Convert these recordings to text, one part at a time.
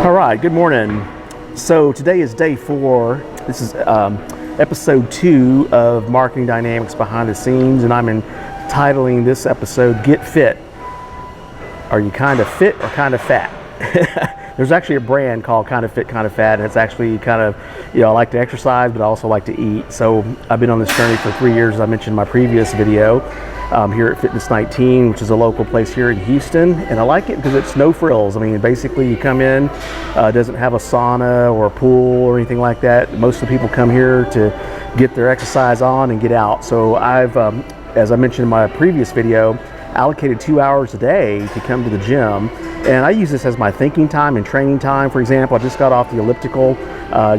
All right, good morning. So today is day 4. This is episode 2 of Marketing Dynamics Behind the Scenes, and I'm entitling this episode, Get Fit. Are you kind of fit or kind of fat? There's actually a brand called Kind of Fit, Kind of Fat, and it's actually kind of, I like to exercise, but I also like to eat. So I've been on this journey for 3 years, as I mentioned in my previous video, here at Fitness 19, which is a local place here in Houston. And I like it because it's no frills. I mean, basically you come in, it doesn't have a sauna or a pool or anything like that. Most of the people come here to get their exercise on and get out. So I've, as I mentioned in my previous video, allocated 2 hours a day to come to the gym, and I use this as my thinking time and training time. For example, I just got off the elliptical.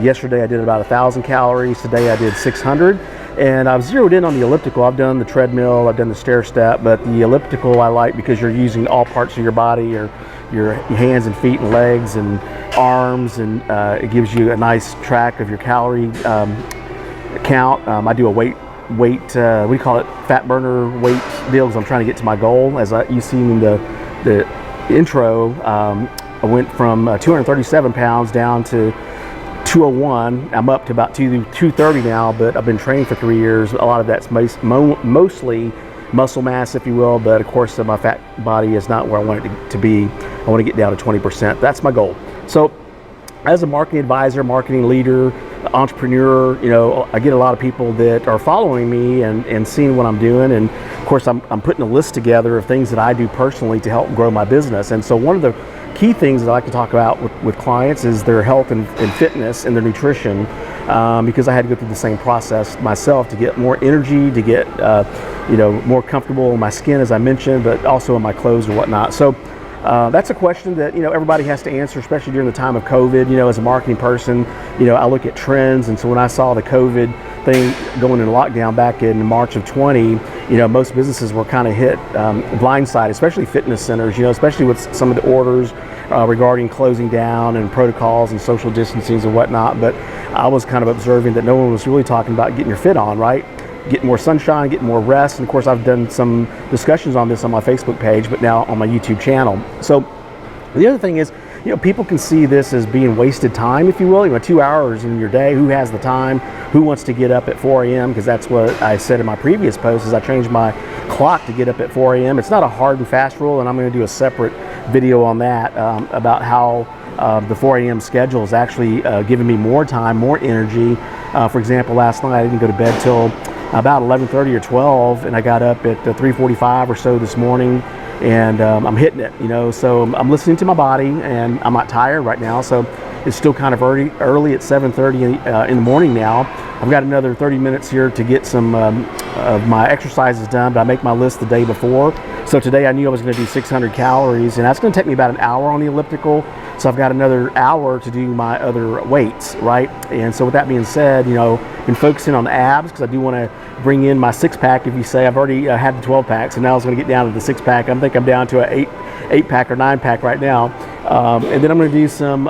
Yesterday I did about 1,000 calories. Today I did 600, and I've zeroed in on the elliptical. I've done the treadmill, I've done the stair step, but the elliptical I like because you're using all parts of your body, your hands and feet and legs and arms, and it gives you a nice track of your calorie count. I do a weight, we call it fat burner weight deal, because I'm trying to get to my goal. As you seen in the intro, I went from 237 pounds down to 201. I'm up to about 230 now, but I've been training for 3 years. A lot of that's mostly muscle mass, if you will, but of course my fat body is not where I want it to be. I want to get down to 20%. That's my goal. So as a marketing advisor, marketing leader, entrepreneur, I get a lot of people that are following me and seeing what I'm doing, and of course I'm putting a list together of things that I do personally to help grow my business. And so one of the key things that I like to talk about with clients is their health and fitness and their nutrition, because I had to go through the same process myself to get more energy, to get more comfortable in my skin, as I mentioned, but also in my clothes and whatnot. So that's a question that everybody has to answer, especially during the time of COVID. As a marketing person, I look at trends, and so when I saw the COVID thing going into lockdown back in March of 20, most businesses were kind of hit blindsided, especially fitness centers, especially with some of the orders regarding closing down and protocols and social distancing and whatnot. But I was kind of observing that no one was really talking about getting your fit on, right? Getting more sunshine, getting more rest. And of course I've done some discussions on this on my Facebook page, but now on my YouTube channel. So the other thing is, people can see this as being wasted time, if you will. 2 hours in your day, who has the time? Who wants to get up at 4 a.m.? Because that's what I said in my previous post, is I changed my clock to get up at 4 a.m. It's not a hard and fast rule, and I'm going to do a separate video on that, about how the 4 a.m. schedule is actually giving me more time, more energy. For example, last night I didn't go to bed till about 11:30 or 12, and I got up at 3:45 or so this morning, and I'm hitting it, so I'm listening to my body, and I'm not tired right now. So it's still kind of early at 7:30 in the morning now. I've got another 30 minutes here to get some of my exercises done, but I make my list the day before. So today I knew I was going to do 600 calories, and that's going to take me about an hour on the elliptical. So I've got another hour to do my other weights, right? And so with that being said, been focusing on the abs, because I do want to bring in my 6-pack. If you say I've already had the 12-pack, so now I was going to get down to the 6-pack. I think I'm down to an 8-pack or 9-pack right now. And then I'm going to do some,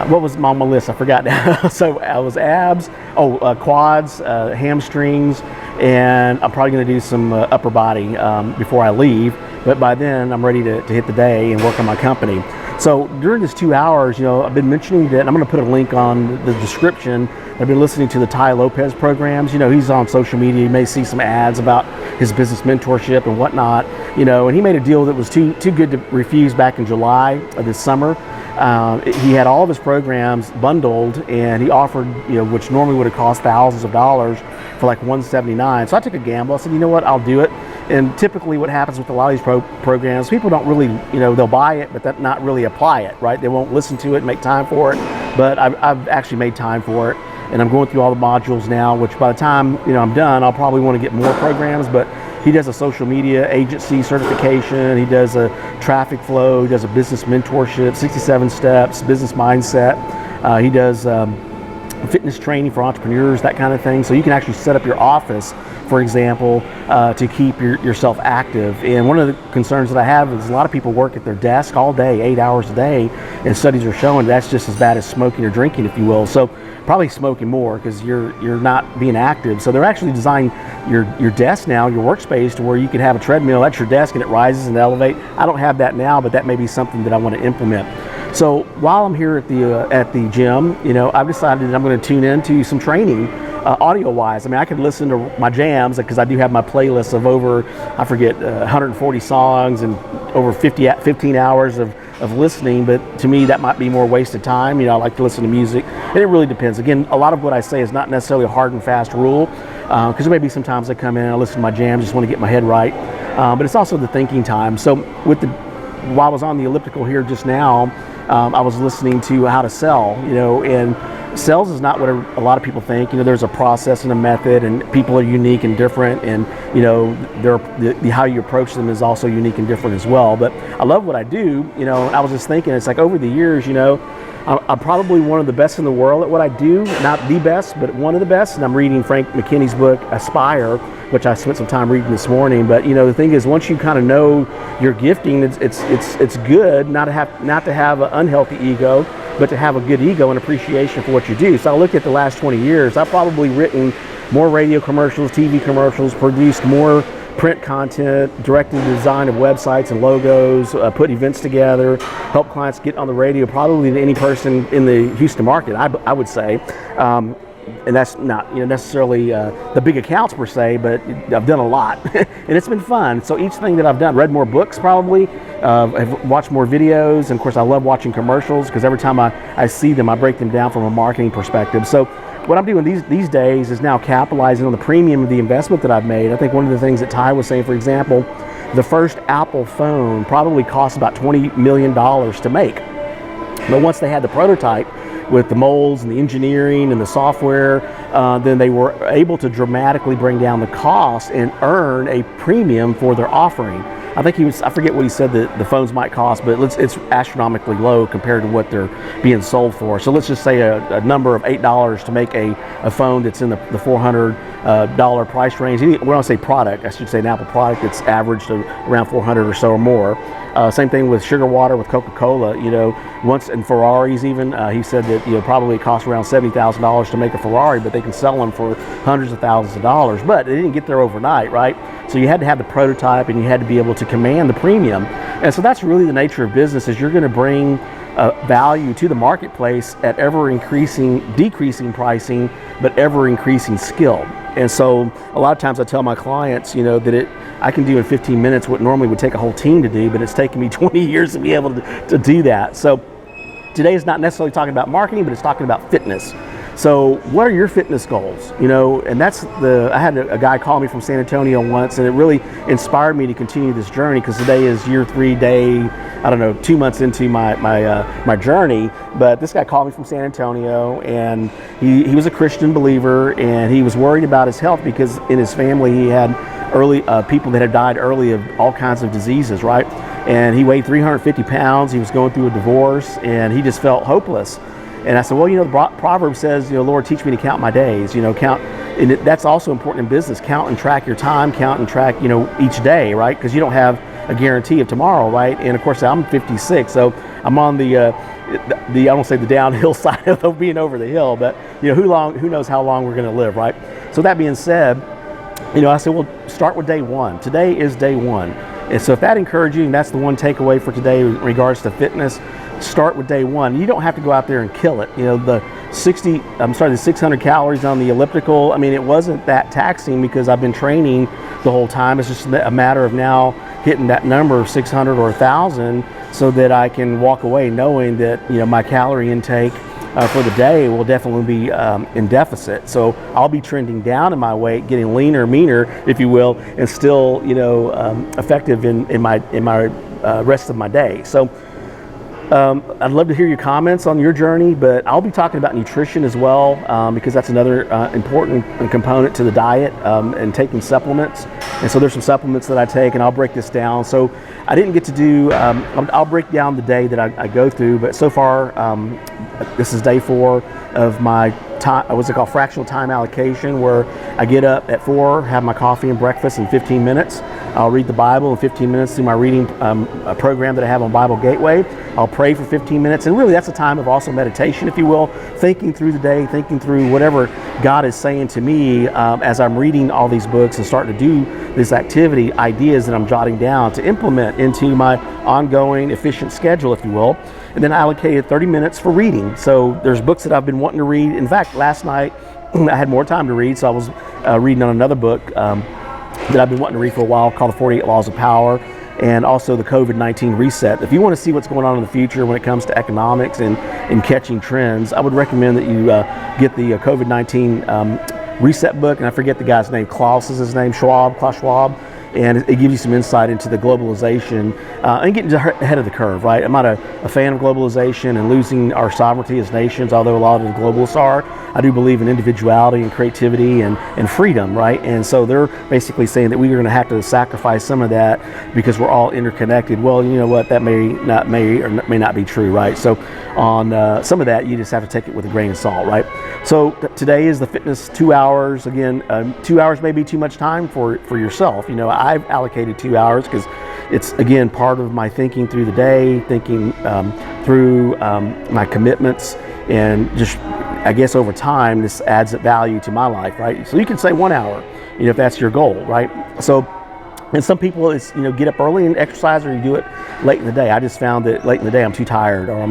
what was on my list? I forgot now. So I was abs, quads, hamstrings, and I'm probably going to do some upper body before I leave. But by then I'm ready to hit the day and work on my company. So during this 2 hours, I've been mentioning that, and I'm going to put a link on the description. I've been listening to the Tai Lopez programs. He's on social media. You may see some ads about his business mentorship and whatnot. And he made a deal that was too good to refuse back in July of this summer. He had all of his programs bundled, and he offered, which normally would have cost thousands of dollars, for like $179. So I took a gamble. I said, you know what, I'll do it. And typically what happens with a lot of these programs, people don't really, they'll buy it, but not really apply it, right? They won't listen to it, make time for it. But I've actually made time for it, and I'm going through all the modules now, which by the time, I'm done, I'll probably want to get more programs. But he does a social media agency certification. He does a traffic flow. He does a business mentorship, 67 steps, business mindset. He does fitness training for entrepreneurs, that kind of thing. So you can actually set up your office for example, to keep yourself active. And one of the concerns that I have is a lot of people work at their desk all day, 8 hours a day, and studies are showing that's just as bad as smoking or drinking, if you will. So probably smoking more because you're not being active. So they're actually designing your desk now, your workspace, to where you can have a treadmill at your desk and it rises and elevates. I don't have that now, but that may be something that I want to implement. So while I'm here at the gym, I've decided that I'm going to tune into some training, audio-wise. I mean, I could listen to my jams because I do have my playlist of over, 140 songs and over 15 hours of listening. But to me, that might be more wasted time. I like to listen to music, and it really depends. Again, a lot of what I say is not necessarily a hard and fast rule, because there may be some times I come in and I listen to my jams, just want to get my head right. But it's also the thinking time. So while I was on the elliptical here just now, I was listening to how to sell, and sales is not what a lot of people think. There's a process and a method, and people are unique and different, and how you approach them is also unique and different as well. But I love what I do, and I was just thinking, it's like over the years, I'm probably one of the best in the world at what I do, not the best, but one of the best. And I'm reading Frank McKinney's book, Aspire, which I spent some time reading this morning. But the thing is, once you kind of know your gifting, it's good not to have an unhealthy ego, but to have a good ego and appreciation for what you do. So I look at the last 20 years, I've probably written more radio commercials, TV commercials, produced more print content, directed the design of websites and logos, put events together, help clients get on the radio probably than any person in the Houston market, I would say. And that's not necessarily the big accounts per se, but I've done a lot and it's been fun. So each thing that I've done, read more books probably, have watched more videos, and of course I love watching commercials because every time I see them, I break them down from a marketing perspective. So what I'm doing these days is now capitalizing on the premium of the investment that I've made. I think one of the things that Tai was saying, for example, the first Apple phone probably cost about $20 million to make. But once they had the prototype with the molds and the engineering and the software, then they were able to dramatically bring down the cost and earn a premium for their offering. I think I forget what he said that the phones might cost, but it's astronomically low compared to what they're being sold for. So let's just say a number of $8 to make a phone that's in the $400 price range. When I say product, I should say an Apple product that's averaged around 400 or so or more. Same thing with sugar water, with Coca-Cola, once, and Ferraris even, he said that, probably it costs around $70,000 to make a Ferrari, but they can sell them for hundreds of thousands of dollars. But they didn't get there overnight, right? So you had to have the prototype and you had to be able to command the premium. And so that's really the nature of business, is you're going to bring value to the marketplace at decreasing pricing, but ever increasing skill. And so a lot of times I tell my clients, that I can do in 15 minutes what normally would take a whole team to do, but it's taken me 20 years to be able to do that. So today is not necessarily talking about marketing, but it's talking about fitness. So what are your fitness goals? And I had a guy call me from San Antonio once, and it really inspired me to continue this journey, because today is year 3, 2 months into my journey. But this guy called me from San Antonio, and he was a Christian believer, and he was worried about his health because in his family he had people that had died early of all kinds of diseases, right? And he weighed 350 pounds. He was going through a divorce, and he just felt hopeless. And I said, well, the proverb says, Lord, teach me to count my days, count. And that's also important in business. Count and track your time, count and track, each day, right? Because you don't have a guarantee of tomorrow, right? And of course, I'm 56, so I'm on I don't say the downhill side of being over the hill, but who knows how long we're going to live, right? So that being said, I said, well, start with day one. Today is day one. And so if that encourages you, and that's the one takeaway for today in regards to fitness, start with day one. You don't have to go out there and kill it. The 600 calories on the elliptical, it wasn't that taxing because I've been training the whole time. It's just a matter of now hitting that number of 600 or 1,000 so that I can walk away knowing that, my calorie intake for the day will definitely be in deficit. So I'll be trending down in my weight, getting leaner, meaner, if you will, and still, effective in my rest of my day. So I'd love to hear your comments on your journey, but I'll be talking about nutrition as well, because that's another important component to the diet, and taking supplements. And so there's some supplements that I take, and I'll break this down. So I didn't get to do, I'll break down the day that I go through, but so far, this is day 4 of my what's it called, Fractional Time Allocation, where I get up at 4, have my coffee and breakfast in 15 minutes. I'll read the Bible in 15 minutes through my reading a program that I have on Bible Gateway. I'll pray for 15 minutes, and really that's a time of also meditation, if you will, thinking through the day, thinking through whatever God is saying to me as I'm reading all these books and starting to do this activity, ideas that I'm jotting down to implement into my ongoing efficient schedule, if you will. And then I allocated 30 minutes for reading. So there's books that I've been wanting to read. In fact, last night I had more time to read, so I was reading on another book that I've been wanting to read for a while called The 48 Laws of Power, and also the COVID-19 Reset. If you want to see what's going on in the future when it comes to economics and catching trends, I would recommend that you get the COVID-19 Reset book, and I forget the guy's name, Klaus is his name, Klaus Schwab, and it gives you some insight into the globalization and getting ahead of the curve, right? I'm not a fan of globalization and losing our sovereignty as nations, although a lot of the globalists are. I do believe in individuality and creativity and freedom, right? And so they're basically saying that we are going to have to sacrifice some of that because we're all interconnected. Well, you know what? That may not be true, right? So on some of that, you just have to take it with a grain of salt, right? So today is the fitness 2 hours. Again, 2 hours may be too much time for yourself. You know, I've allocated 2 hours because it's, again, part of my thinking through the day, thinking through my commitments, and just, I guess, over time, this adds value to my life, right? So you can say 1 hour, you know, if that's your goal, right? So, and some people, it's, you know, get up early and exercise, or you do it late in the day. I just found that late in the day I'm too tired, or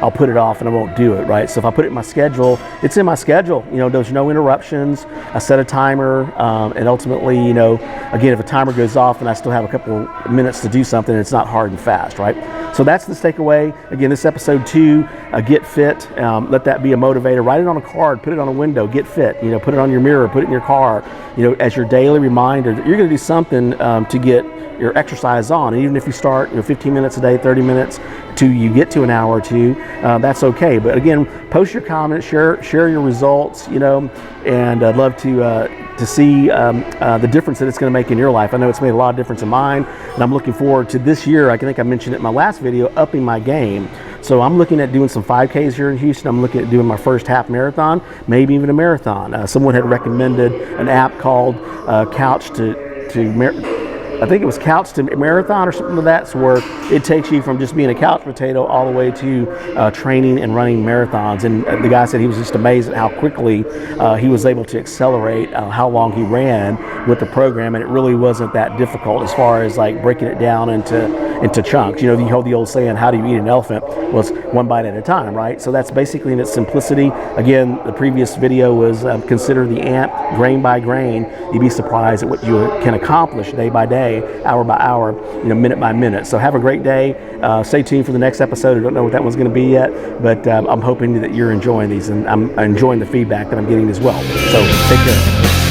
I'll put it off and I won't do it, right? So if I put it in my schedule, it's in my schedule. You know, there's no interruptions. I set a timer, and ultimately, you know, again, if a timer goes off and I still have a couple minutes to do something, it's not hard and fast, right? So that's the takeaway. Again, this episode 2, get fit. Let that be a motivator. Write it on a card, put it on a window, get fit. You know, put it on your mirror, put it in your car, you know, as your daily reminder that you're going to do something to get your exercise on. And even if you start, you know, 15 minutes a day, 30 minutes to you get to an hour or two, that's okay. But again, post your comments, share your results, you know, and I'd love to see the difference that it's going to make in your life. I know it's made a lot of difference in mine, and I'm looking forward to this year. I think I mentioned it in my last video, upping my game. So I'm looking at doing some 5Ks here in Houston. I'm looking at doing my first half marathon, maybe even a marathon. Someone had recommended an app called I think it was Couch to Marathon or something like that, so where it takes you from just being a couch potato all the way to training and running marathons. And the guy said he was just amazed at how quickly he was able to accelerate how long he ran with the program, and it really wasn't that difficult as far as like breaking it down into chunks. You know, you hold the old saying, how do you eat an elephant? Well, it's one bite at a time, right? So that's basically in its simplicity. Again, the previous video was consider the ant grain by grain. You'd be surprised at what you can accomplish day by day, hour by hour, you know, minute by minute. So have a great day. Stay tuned for the next episode. I don't know what that one's going to be yet, but I'm hoping that you're enjoying these, and I'm enjoying the feedback that I'm getting as well. So take care.